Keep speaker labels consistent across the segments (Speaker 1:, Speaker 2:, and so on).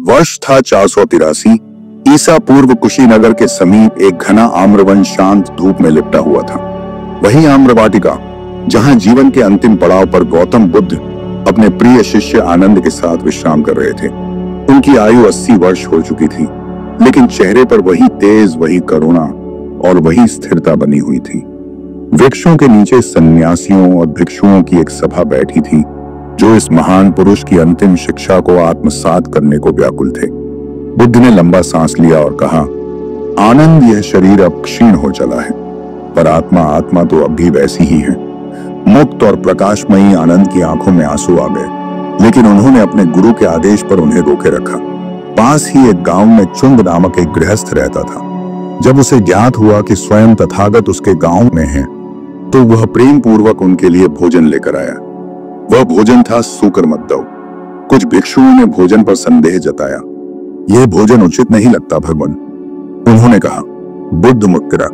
Speaker 1: वर्ष था 483 ईसा पूर्व। कुशीनगर के समीप एक घना आम्रवन शांत धूप में लिपटा हुआ था। वही आम्रवाटिका जहां जीवन के अंतिम पड़ाव पर गौतम बुद्ध अपने प्रिय शिष्य आनंद के साथ विश्राम कर रहे थे। उनकी आयु 80 वर्ष हो चुकी थी, लेकिन चेहरे पर वही तेज, वही करुणा और वही स्थिरता बनी हुई थी। वृक्षों के नीचे सन्यासियों और भिक्षुओं की एक सभा बैठी थी, जो इस महान पुरुष की अंतिम शिक्षा को आत्मसात करने को व्याकुल थे। बुद्ध ने लंबा सांस लिया और कहा, आनंद, यह शरीर अब क्षीण हो चला है, पर आत्मा तो अब भी वैसी ही है। मुक्त और प्रकाशमयी आनंद की आंखों में आंसू आ गए, लेकिन उन्होंने अपने गुरु के आदेश पर उन्हें रोके रखा। पास ही एक गांव में चुंद नामक एक गृहस्थ रहता था। जब उसे ज्ञात हुआ कि स्वयं तथागत उसके गांव में है, तो वह प्रेम पूर्वक उनके लिए भोजन लेकर आया। वह भोजन था सूकर मद्दव। कुछ भिक्षुओं ने भोजन पर संदेह जताया। यह भोजन उचित नहीं लगता भगवान, उन्होंने कहा। बुद्ध मुस्कुरा,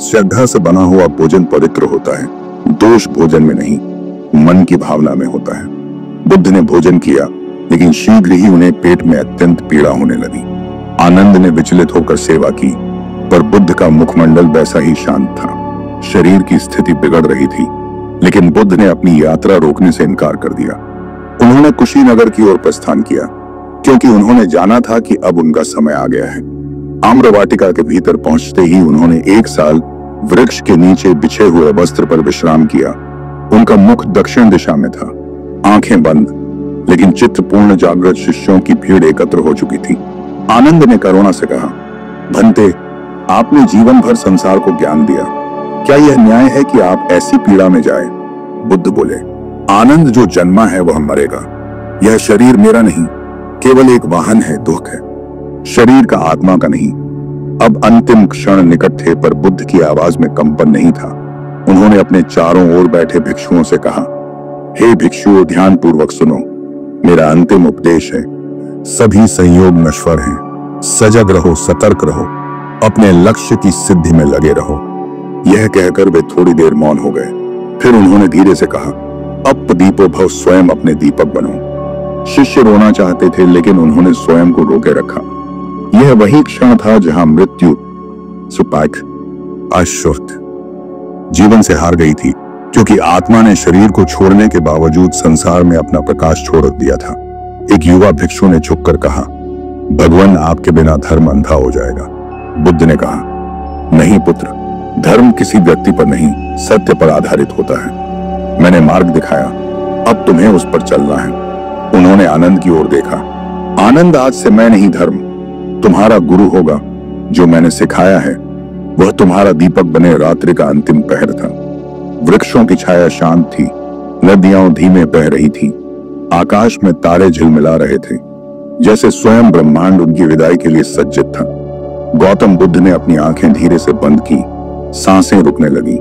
Speaker 1: श्रद्धा से बना हुआ भोजन पवित्र होता है। दोष भोजन में नहीं, मन की भावना में होता है। बुद्ध ने भोजन किया, लेकिन शीघ्र ही उन्हें पेट में अत्यंत पीड़ा होने लगी। आनंद ने विचलित होकर सेवा की, पर बुद्ध का मुखमंडल वैसा ही शांत था। शरीर की स्थिति बिगड़ रही थी, लेकिन बुद्ध ने अपनी यात्रा रोकने से इनकार कर दिया। उन्होंने कुशीनगर की ओर प्रस्थान किया, क्योंकि उन्होंने जाना था कि अब उनका समय आ गया है। आम्रवाटिका के भीतर पहुंचते ही उन्होंने 1 साल वृक्ष के नीचे बिछे हुए वस्त्र पर विश्राम किया। उनका मुख दक्षिण दिशा में था, आंखें बंद, लेकिन चित्त पूर्ण जागृत शिष्यों की भीड़ एकत्र हो चुकी थी। आनंद ने करुणा से कहा, भंते, आपने जीवन भर संसार को ज्ञान दिया, क्या यह न्याय है कि आप ऐसी पीड़ा में जाए? बुद्ध बोले, आनंद, जो जन्मा है वह मरेगा। यह शरीर मेरा नहीं, केवल एक वाहन है, दुख है, शरीर का, आत्मा का नहीं। अब अंतिम क्षण निकट थे, पर बुद्ध की आवाज में कंपन नहीं था। उन्होंने अपने चारों ओर बैठे भिक्षुओं से कहा, हे भिक्षुओं, ध्यान पूर्वक सुनो, मेरा अंतिम उपदेश है। सभी संयोग नश्वर हैं, सजग रहो, सतर्क रहो, अपने लक्ष्य की सिद्धि में लगे रहो। यह कहकर वे थोड़ी देर मौन हो गए। फिर उन्होंने धीरे से कहा, अब दीपो भव, स्वयं अपने दीपक बनो। शिष्य रोना चाहते थे, लेकिन उन्होंने स्वयं को रोके रखा। यह वही क्षण था जहां मृत्यु सुपाक अशुद्ध जीवन से हार गई थी, क्योंकि आत्मा ने शरीर को छोड़ने के बावजूद संसार में अपना प्रकाश छोड़ दिया था। एक युवा भिक्षु ने झुककर कहा, भगवान, आपके बिना धर्म अंधा हो जाएगा। बुद्ध ने कहा, नहीं पुत्र, धर्म किसी व्यक्ति पर नहीं, सत्य पर आधारित होता है। मैंने मार्ग दिखाया, अब तुम्हें उस पर चलना है। उन्होंने आनंद की ओर देखा। आनंद, आज से मैं नहीं, धर्म तुम्हारा गुरु होगा। जो मैंने सिखाया है वह तुम्हारा दीपक बने। रात्रि का अंतिम पहर था। वृक्षों की छाया शांत थी, नदियां धीमे बह रही थी, आकाश में तारे झिलमिला रहे थे, जैसे स्वयं ब्रह्मांड उनकी विदाई के लिए सज्जित था। गौतम बुद्ध ने अपनी आंखें धीरे से बंद की, सांसें रुकने लगी।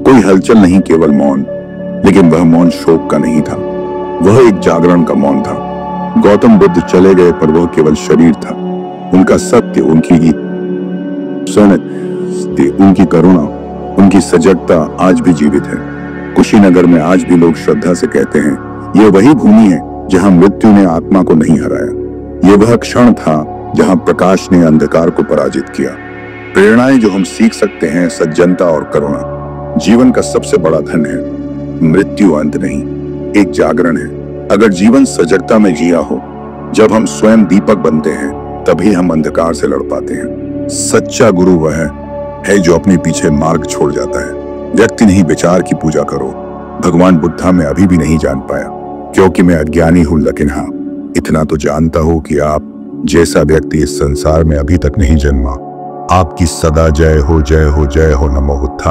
Speaker 1: कोई हलचल नहीं, केवल मौन। लेकिन वह मौन शोक का नहीं था, वह एक जागरण का मौन था। गौतम बुद्ध चले गए, पर वह केवल शरीर था। उनका सत्य, उनकी उनकी करुणा, उनकी सजगता आज भी जीवित है। कुशीनगर में आज भी लोग श्रद्धा से कहते हैं, यह वही भूमि है जहां मृत्यु ने आत्मा को नहीं हराया। यह वह क्षण था जहां प्रकाश ने अंधकार को पराजित किया। प्रेरणाएं जो हम सीख सकते हैं, सज्जनता और करुणा। जीवन का सबसे बड़ा धन है। मृत्यु अंत नहीं, एक जागरण है। अगर जीवन सजगता में जिया हो, जब हम स्वयं दीपक बनते हैं, तभी हम अंधकार से लड़ पाते हैं। सच्चा गुरु वह है जो अपने पीछे मार्ग छोड़ जाता है। व्यक्ति नहीं, विचार की पूजा करो। भगवान बुद्धा में अभी भी नहीं जान पाया, क्योंकि मैं अज्ञानी हूं, लेकिन हाँ, इतना तो जानता हूं कि आप जैसा व्यक्ति इस संसार में अभी तक नहीं जन्मा। आपकी सदा जय हो, जय हो, जय हो। नमो बुद्धा।